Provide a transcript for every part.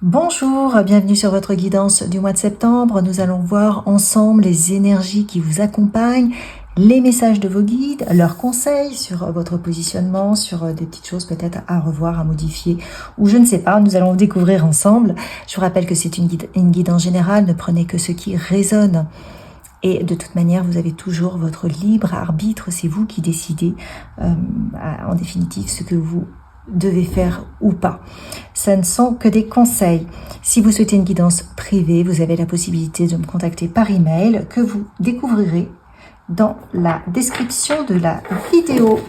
Bonjour, bienvenue sur votre guidance du mois de septembre. Nous allons voir ensemble les énergies qui vous accompagnent, les messages de vos guides, leurs conseils sur votre positionnement, sur des petites choses peut-être à revoir, à modifier, ou je ne sais pas, nous allons découvrir ensemble. Je vous rappelle que c'est une guidance générale, ne prenez que ce qui résonne. Et de toute manière, vous avez toujours votre libre arbitre, c'est vous qui décidez en définitive ce que vous devez faire ou pas. Ça ne sont que des conseils. Si vous souhaitez une guidance privée, vous avez la possibilité de me contacter par email que vous découvrirez dans la description de la vidéo.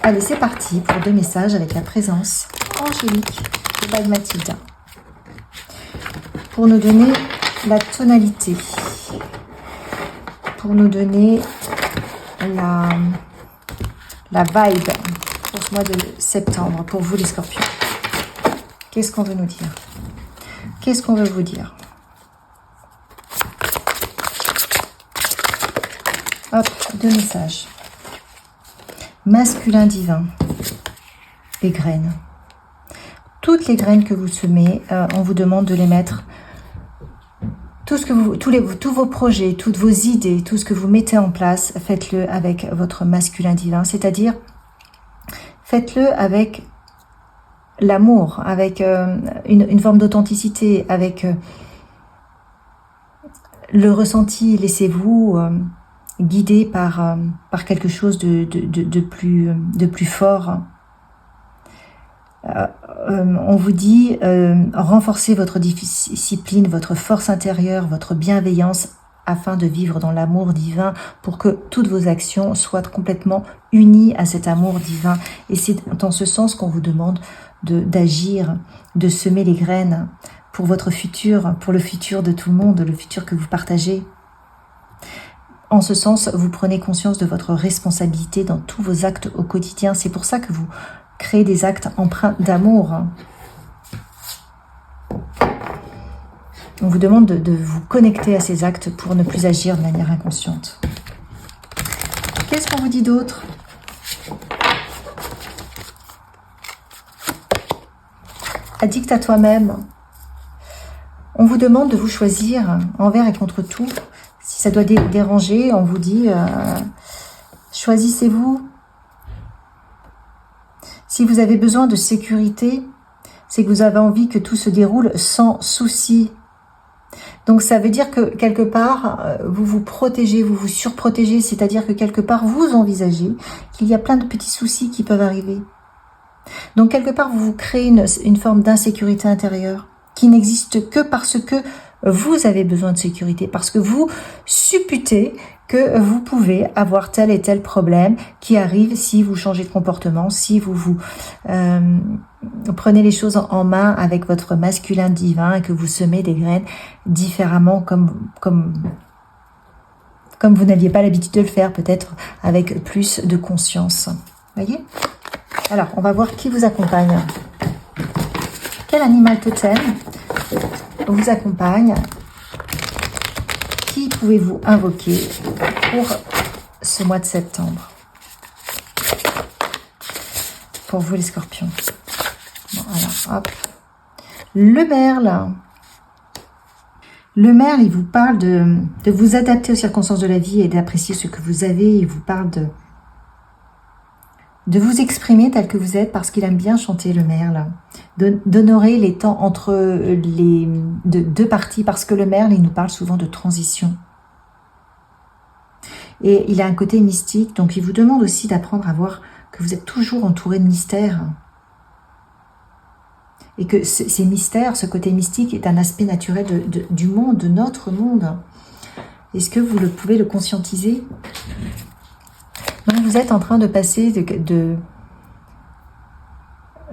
Allez, c'est parti pour 2 messages avec la présence angélique de Bag Mathilda. Pour nous donner la tonalité, pour nous donner la vibe pour ce mois de septembre, pour vous les scorpions. Qu'est-ce qu'on veut nous dire? Qu'est-ce qu'on veut vous dire? Hop, 2 messages. Masculin divin. Les graines. Toutes les graines que vous semez, on vous demande de les mettre. Tous vos projets, toutes vos idées, tout ce que vous mettez en place, faites-le avec votre masculin divin. C'est-à-dire, faites-le avec l'amour, avec une forme d'authenticité, avec le ressenti. Laissez-vous guider par quelque chose de plus fort. On vous dit renforcez votre discipline, votre force intérieure, votre bienveillance afin de vivre dans l'amour divin pour que toutes vos actions soient complètement unies à cet amour divin. Et c'est dans ce sens qu'on vous demande d'agir, de semer les graines pour votre futur, pour le futur de tout le monde, le futur que vous partagez. En ce sens, vous prenez conscience de votre responsabilité dans tous vos actes au quotidien. C'est pour ça que vous créez des actes empreints d'amour. On vous demande de vous connecter à ces actes pour ne plus agir de manière inconsciente. Qu'est-ce qu'on vous dit d'autre? Addict à toi-même. On vous demande de vous choisir envers et contre tout. Si ça doit déranger, on vous dit choisissez-vous. Si vous avez besoin de sécurité, c'est que vous avez envie que tout se déroule sans souci. Donc ça veut dire que quelque part, vous vous protégez, vous vous surprotégez, c'est-à-dire que quelque part, vous envisagez qu'il y a plein de petits soucis qui peuvent arriver. Donc quelque part, vous vous créez une forme d'insécurité intérieure qui n'existe que parce que vous avez besoin de sécurité, parce que vous supputez que vous pouvez avoir tel et tel problème qui arrive si vous changez de comportement, si vous prenez les choses en main avec votre masculin divin et que vous semez des graines différemment comme vous n'aviez pas l'habitude de le faire, peut-être avec plus de conscience. Voyez? Alors, on va voir qui vous accompagne. Quel animal totem vous accompagne? Qui pouvez-vous invoquer pour ce mois de septembre? Pour vous les scorpions. Bon, alors, hop. Le merle. Le merle, il vous parle de vous adapter aux circonstances de la vie et d'apprécier ce que vous avez. Il vous parle de vous exprimer tel que vous êtes parce qu'il aime bien chanter le merle. D'honorer les temps entre les deux parties parce que le merle, il nous parle souvent de transition. Et il a un côté mystique, donc il vous demande aussi d'apprendre à voir que vous êtes toujours entouré de mystères. Et que ces mystères, ce côté mystique est un aspect naturel du monde, de notre monde. Est-ce que vous pouvez le conscientiser? Donc vous êtes en train de passer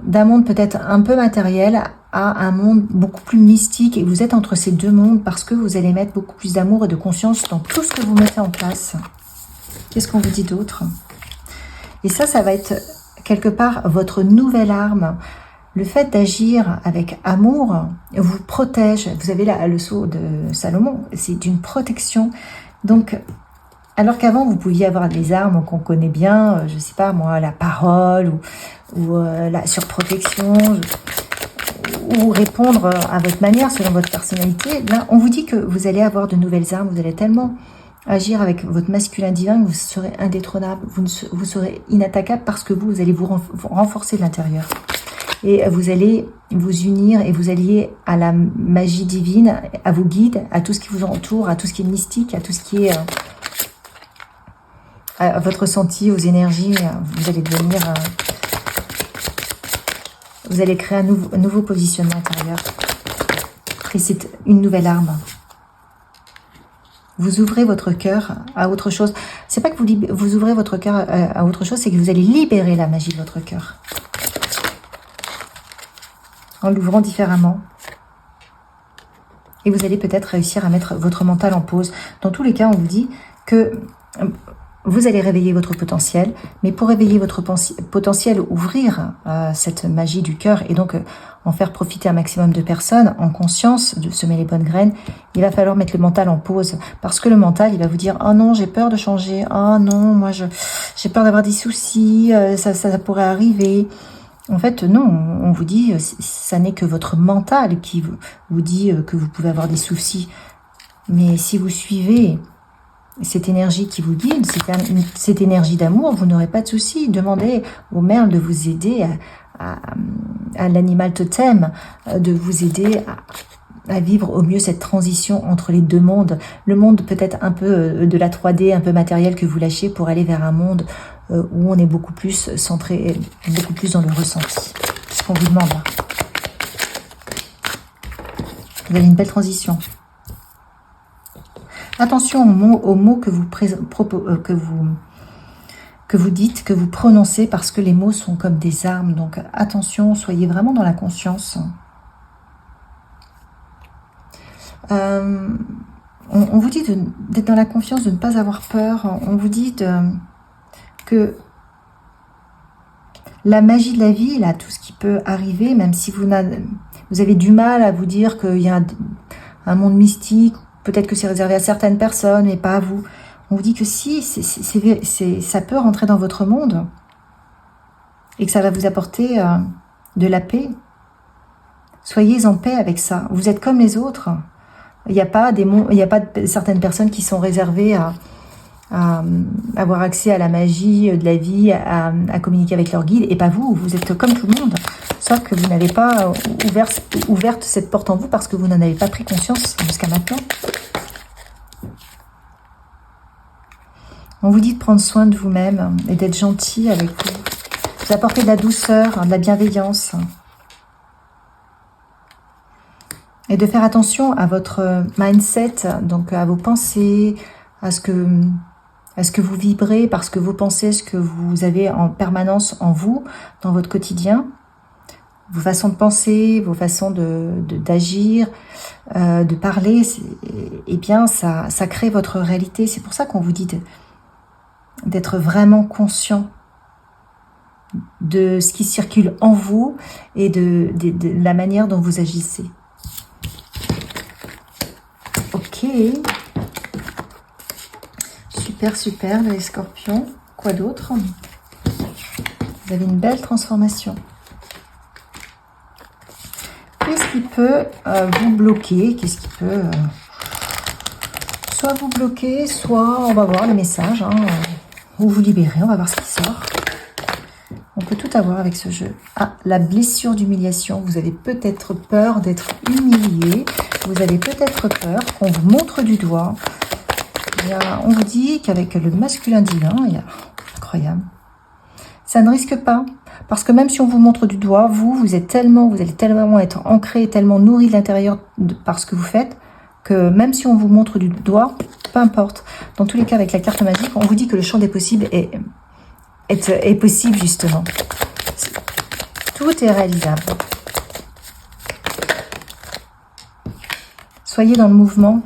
d'un monde peut-être un peu matériel à un monde beaucoup plus mystique. Et vous êtes entre ces deux mondes parce que vous allez mettre beaucoup plus d'amour et de conscience dans tout ce que vous mettez en place. Qu'est-ce qu'on vous dit d'autre? Et ça va être quelque part votre nouvelle arme. Le fait d'agir avec amour vous protège. Vous avez là le sceau de Salomon, c'est une protection. Donc, alors qu'avant, vous pouviez avoir des armes qu'on connaît bien, je ne sais pas moi, la parole ou la surprotection, ou répondre à votre manière, selon votre personnalité. Là, on vous dit que vous allez avoir de nouvelles armes, vous allez tellement agir avec votre masculin divin que vous serez indétrônable, vous serez inattaquable parce que vous allez vous renforcer de l'intérieur. Et vous allez vous unir et vous allier à la magie divine, à vos guides, à tout ce qui vous entoure, à tout ce qui est mystique, à tout ce qui est à votre ressenti, aux énergies. Vous allez devenir... vous allez créer un nouveau positionnement intérieur. Et c'est une nouvelle arme. Vous ouvrez votre cœur à autre chose. C'est pas que vous ouvrez votre cœur à autre chose, c'est que vous allez libérer la magie de votre cœur. En l'ouvrant différemment. Et vous allez peut-être réussir à mettre votre mental en pause. Dans tous les cas, on vous dit que vous allez réveiller votre potentiel, mais pour réveiller votre potentiel, ouvrir cette magie du cœur et donc en faire profiter un maximum de personnes en conscience de semer les bonnes graines, il va falloir mettre le mental en pause. Parce que le mental, il va vous dire « Oh non, j'ai peur de changer. Oh non, moi j'ai peur d'avoir des soucis. Ça pourrait arriver. » En fait, non, on vous dit, ça n'est que votre mental qui vous dit que vous pouvez avoir des soucis. Mais si vous suivez cette énergie qui vous guide, cette énergie d'amour, vous n'aurez pas de soucis. Demandez aux merles de vous aider, à l'animal totem, de vous aider à vivre au mieux cette transition entre les deux mondes. Le monde peut-être un peu de la 3D, un peu matériel que vous lâchez pour aller vers un monde où on est beaucoup plus centré, beaucoup plus dans le ressenti. C'est ce qu'on vous demande là. Vous avez une belle transition. Attention aux mots que vous dites, que vous prononcez, parce que les mots sont comme des armes. Donc attention, soyez vraiment dans la conscience. On vous dit d'être dans la confiance, de ne pas avoir peur. On vous dit que la magie de la vie, là, tout ce qui peut arriver, même si vous avez du mal à vous dire qu'il y a un monde mystique, peut-être que c'est réservé à certaines personnes, mais pas à vous. On vous dit que si, ça peut rentrer dans votre monde et que ça va vous apporter de la paix. Soyez en paix avec ça. Vous êtes comme les autres. Il n'y a pas certaines personnes qui sont réservées à avoir accès à la magie de la vie, à communiquer avec leur guide, et pas vous. Vous êtes comme tout le monde. Sauf que vous n'avez pas ouvert cette porte en vous parce que vous n'en avez pas pris conscience jusqu'à maintenant. On vous dit de prendre soin de vous-même et d'être gentil avec vous. D'apporter de la douceur, de la bienveillance. Et de faire attention à votre mindset, donc à vos pensées, à ce que vous vibrez, parce que vos pensées, ce que vous avez en permanence en vous, dans votre quotidien, vos façons de penser, vos façons d'agir, de parler, eh bien ça crée votre réalité. C'est pour ça qu'on vous dit d'être vraiment conscient de ce qui circule en vous et de la manière dont vous agissez. Ok. Super, les scorpions. Quoi d'autre? Vous avez une belle transformation. Qu'est-ce qui peut vous bloquer? Qu'est-ce qui peut soit vous bloquer, soit on va voir les messages, ou vous libérer. On va voir ce qui sort. On peut tout avoir avec ce jeu. Ah, la blessure d'humiliation. Vous avez peut-être peur d'être humilié. Vous avez peut-être peur qu'on vous montre du doigt. On vous dit qu'avec le masculin divin, incroyable, ça ne risque pas. Parce que même si on vous montre du doigt, vous allez tellement être ancré, tellement nourri de l'intérieur par ce que vous faites, que même si on vous montre du doigt, peu importe. Dans tous les cas, avec la carte magique, on vous dit que le champ des possibles est possible, justement. Tout est réalisable. Soyez dans le mouvement.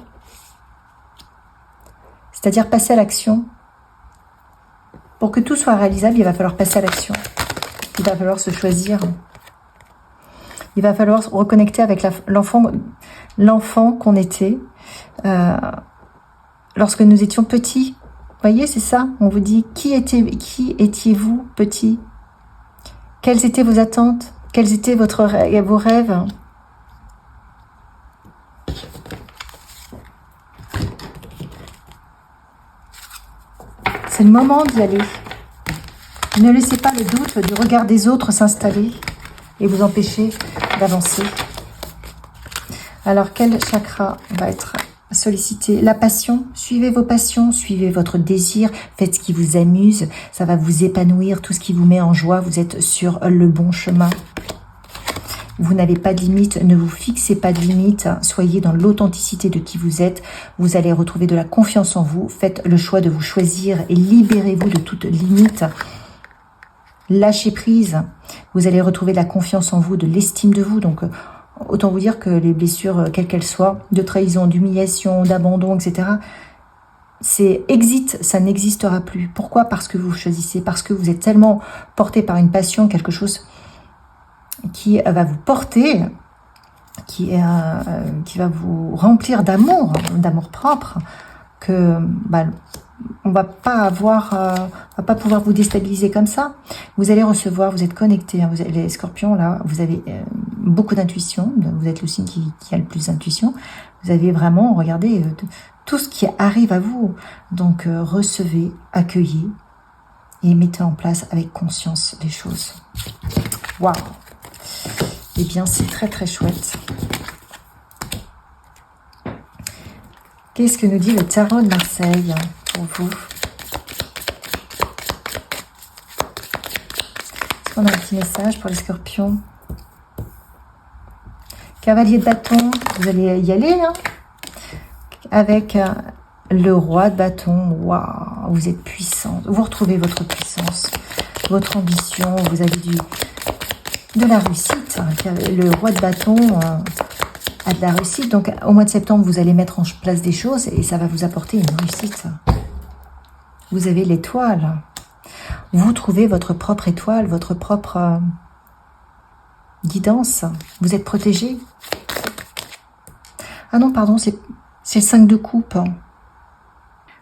C'est-à-dire passer à l'action. Pour que tout soit réalisable, il va falloir passer à l'action. Il va falloir se choisir. Il va falloir se reconnecter avec l'enfant qu'on était lorsque nous étions petits. Vous voyez, c'est ça. On vous dit, qui étiez-vous petit? Quelles étaient vos attentes? Quels étaient vos rêves? C'est le moment d'y aller. Ne laissez pas le doute du regard des autres s'installer et vous empêcher d'avancer. Alors, quel chakra va être sollicité? La passion. Suivez vos passions, suivez votre désir, faites ce qui vous amuse, ça va vous épanouir, tout ce qui vous met en joie, vous êtes sur le bon chemin. Vous n'avez pas de limite, ne vous fixez pas de limite, soyez dans l'authenticité de qui vous êtes, vous allez retrouver de la confiance en vous, faites le choix de vous choisir et libérez-vous de toute limite. Lâchez prise, vous allez retrouver de la confiance en vous, de l'estime de vous. Donc, autant vous dire que les blessures, quelles qu'elles soient, de trahison, d'humiliation, d'abandon, etc., c'est exit, ça n'existera plus. Pourquoi? Parce que vous choisissez, parce que vous êtes tellement porté par une passion, quelque chose qui va vous porter, qui va vous remplir d'amour, d'amour propre, que on va pas pouvoir vous déstabiliser comme ça. Vous allez recevoir, vous êtes connectés, hein, les scorpions là, vous avez beaucoup d'intuition, vous êtes le signe qui a le plus d'intuition. Vous avez vraiment, regardez, tout ce qui arrive à vous. Donc recevez, accueillez et mettez en place avec conscience les choses. Waouh! Eh bien, c'est très très chouette. Qu'est-ce que nous dit le tarot de Marseille pour vous? Est-ce qu'on a un petit message pour les scorpions? Cavalier de bâton, vous allez y aller, hein, avec le roi de bâton. Waouh, vous êtes puissant. Vous retrouvez votre puissance, votre ambition. Vous avez de la réussite. Le roi de bâton a de la réussite. Donc, au mois de septembre, vous allez mettre en place des choses et ça va vous apporter une réussite. Vous avez l'étoile. Vous trouvez votre propre étoile, votre propre guidance. Vous êtes protégé. Ah non, pardon, c'est le 5 de coupe.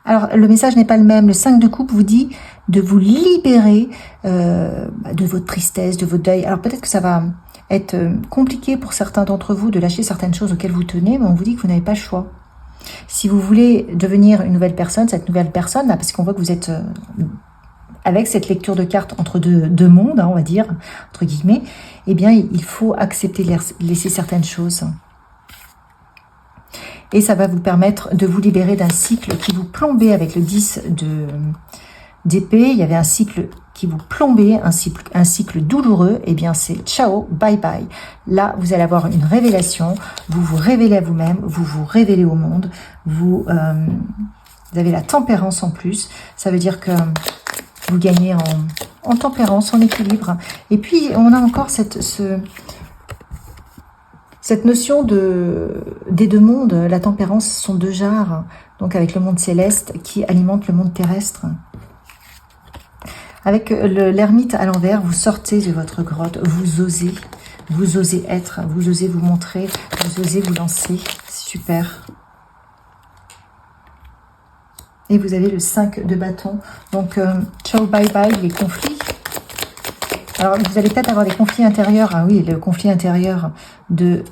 Alors, le message n'est pas le même. Le 5 de coupe vous dit de vous libérer de votre tristesse, de votre deuil. Alors, peut-être que ça va être compliqué pour certains d'entre vous de lâcher certaines choses auxquelles vous tenez, mais on vous dit que vous n'avez pas le choix. Si vous voulez devenir une nouvelle personne, cette nouvelle personne, là, parce qu'on voit que vous êtes avec cette lecture de cartes entre deux mondes, hein, on va dire, entre guillemets, eh bien, il faut accepter, laisser certaines choses. Et ça va vous permettre de vous libérer d'un cycle qui vous plombait avec le 10 d'épée. Il y avait un cycle qui vous plombait, un cycle douloureux. Eh bien, c'est ciao, bye bye. Là, vous allez avoir une révélation. Vous vous révélez à vous-même, vous vous révélez au monde. Vous avez la tempérance en plus. Ça veut dire que vous gagnez en tempérance, en équilibre. Et puis, on a encore cette notion des deux mondes. La tempérance sont deux jarres, donc avec le monde céleste qui alimente le monde terrestre. Avec l'ermite à l'envers, vous sortez de votre grotte, vous osez être, vous osez vous montrer, vous osez vous lancer. Super. Et vous avez le 5 de bâton. Donc, ciao, bye bye, les conflits. Alors, vous allez peut-être avoir des conflits intérieurs. Ah oui, le conflit intérieur de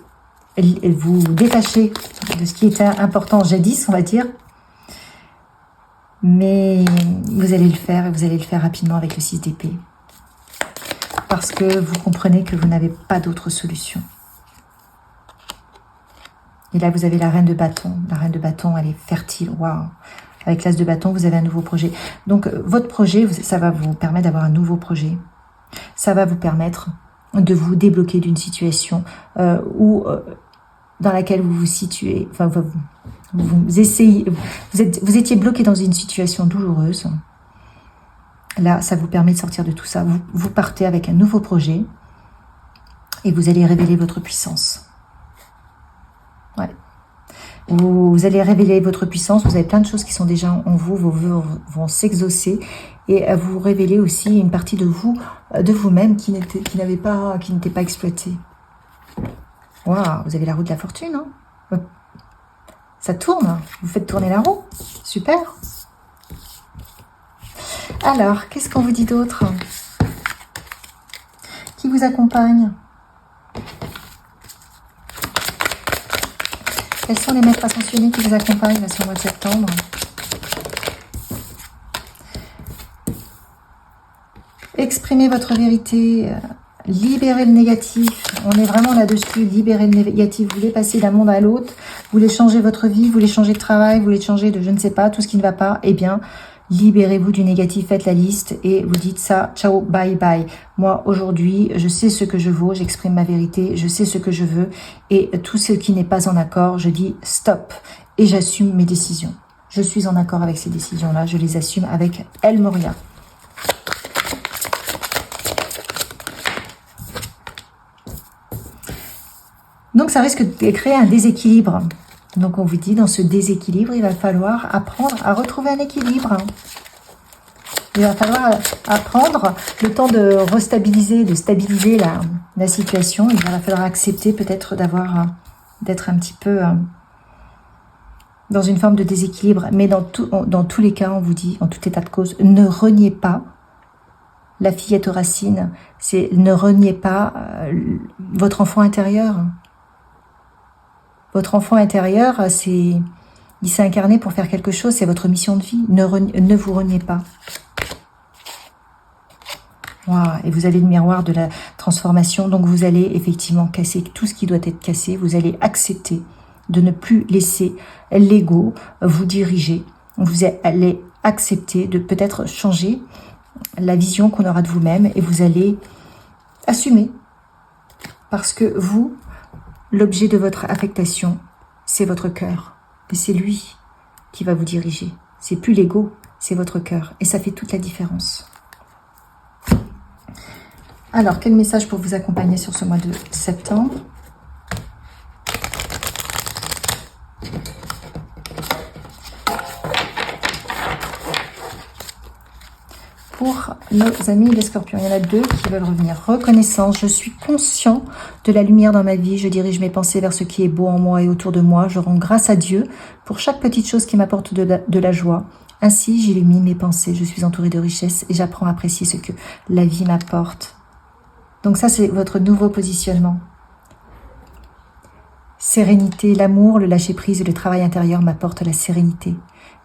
vous détacher de ce qui était important jadis, on va dire. Mais vous allez le faire, et vous allez le faire rapidement avec le 6 d'épée. Parce que vous comprenez que vous n'avez pas d'autre solution. Et là, vous avez la reine de bâton. La reine de bâton, elle est fertile. Waouh! Avec l'as de bâton, vous avez un nouveau projet. Donc, votre projet, ça va vous permettre d'avoir un nouveau projet. Ça va vous permettre de vous débloquer d'une situation dans laquelle vous vous situez. Enfin, vous essayez, vous étiez bloqué dans une situation douloureuse. Là, ça vous permet de sortir de tout ça. Vous partez avec un nouveau projet et vous allez révéler votre puissance. Ouais. Vous allez révéler votre puissance. Vous avez plein de choses qui sont déjà en vous. Vos vœux vont s'exaucer et vous révéler aussi une partie de vous-même qui n'était pas exploitée. Waouh, vous avez la roue de la fortune, hein? Ça tourne, vous faites tourner la roue. Super. Alors, qu'est-ce qu'on vous dit d'autre? Qui vous accompagne? Quels sont les maîtres ascensionnés qui vous accompagnent là, sur le mois de septembre? Exprimez votre vérité, libérez le négatif. On est vraiment là-dessus, libérez le négatif. Vous voulez passer d'un monde à l'autre, vous voulez changer votre vie, vous voulez changer de travail, vous voulez changer de je ne sais pas, tout ce qui ne va pas. Eh bien, libérez-vous du négatif, faites la liste et vous dites ça, ciao, bye bye. Moi, aujourd'hui, je sais ce que je vaux, j'exprime ma vérité, je sais ce que je veux. Et tout ce qui n'est pas en accord, je dis stop. Et j'assume mes décisions. Je suis en accord avec ces décisions-là, je les assume avec El Moria. Donc, ça risque de créer un déséquilibre. Donc, on vous dit, dans ce déséquilibre, il va falloir apprendre à retrouver un équilibre. Il va falloir apprendre le temps de restabiliser, de stabiliser la situation. Il va falloir accepter peut-être d'être un petit peu dans une forme de déséquilibre. Mais dans tous les cas, on vous dit, en tout état de cause, ne reniez pas la fillette aux racines. Ne reniez pas votre enfant intérieur. Votre enfant intérieur, il s'est incarné pour faire quelque chose, c'est votre mission de vie. Ne vous reniez pas. Wow. Et vous avez le miroir de la transformation, donc vous allez effectivement casser tout ce qui doit être cassé. Vous allez accepter de ne plus laisser l'ego vous diriger. Vous allez accepter de peut-être changer la vision qu'on aura de vous-même et vous allez assumer. Parce que vous, l'objet de votre affectation, c'est votre cœur. Et c'est lui qui va vous diriger. C'est plus l'ego, c'est votre cœur. Et ça fait toute la différence. Alors, quel message pour vous accompagner sur ce mois de septembre? Pour nos amis les scorpions, il y en a deux qui veulent revenir. Reconnaissance, je suis conscient de la lumière dans ma vie, je dirige mes pensées vers ce qui est beau en moi et autour de moi. Je rends grâce à Dieu pour chaque petite chose qui m'apporte de la joie. Ainsi, j'illumine mes pensées, je suis entourée de richesses et j'apprends à apprécier ce que la vie m'apporte. Donc ça, c'est votre nouveau positionnement. Sérénité, l'amour, le lâcher-prise et le travail intérieur m'apportent la sérénité.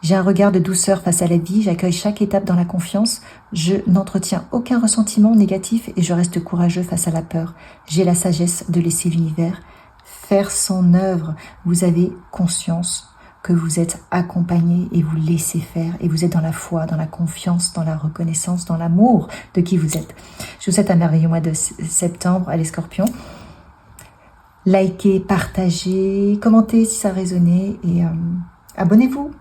J'ai un regard de douceur face à la vie, j'accueille chaque étape dans la confiance, je n'entretiens aucun ressentiment négatif et je reste courageux face à la peur. J'ai la sagesse de laisser l'univers faire son œuvre. Vous avez conscience que vous êtes accompagné et vous laissez faire et vous êtes dans la foi, dans la confiance, dans la reconnaissance, dans l'amour de qui vous êtes. Je vous souhaite un merveilleux mois de septembre à les scorpions. Likez, partagez, commentez si ça a résonné et abonnez-vous.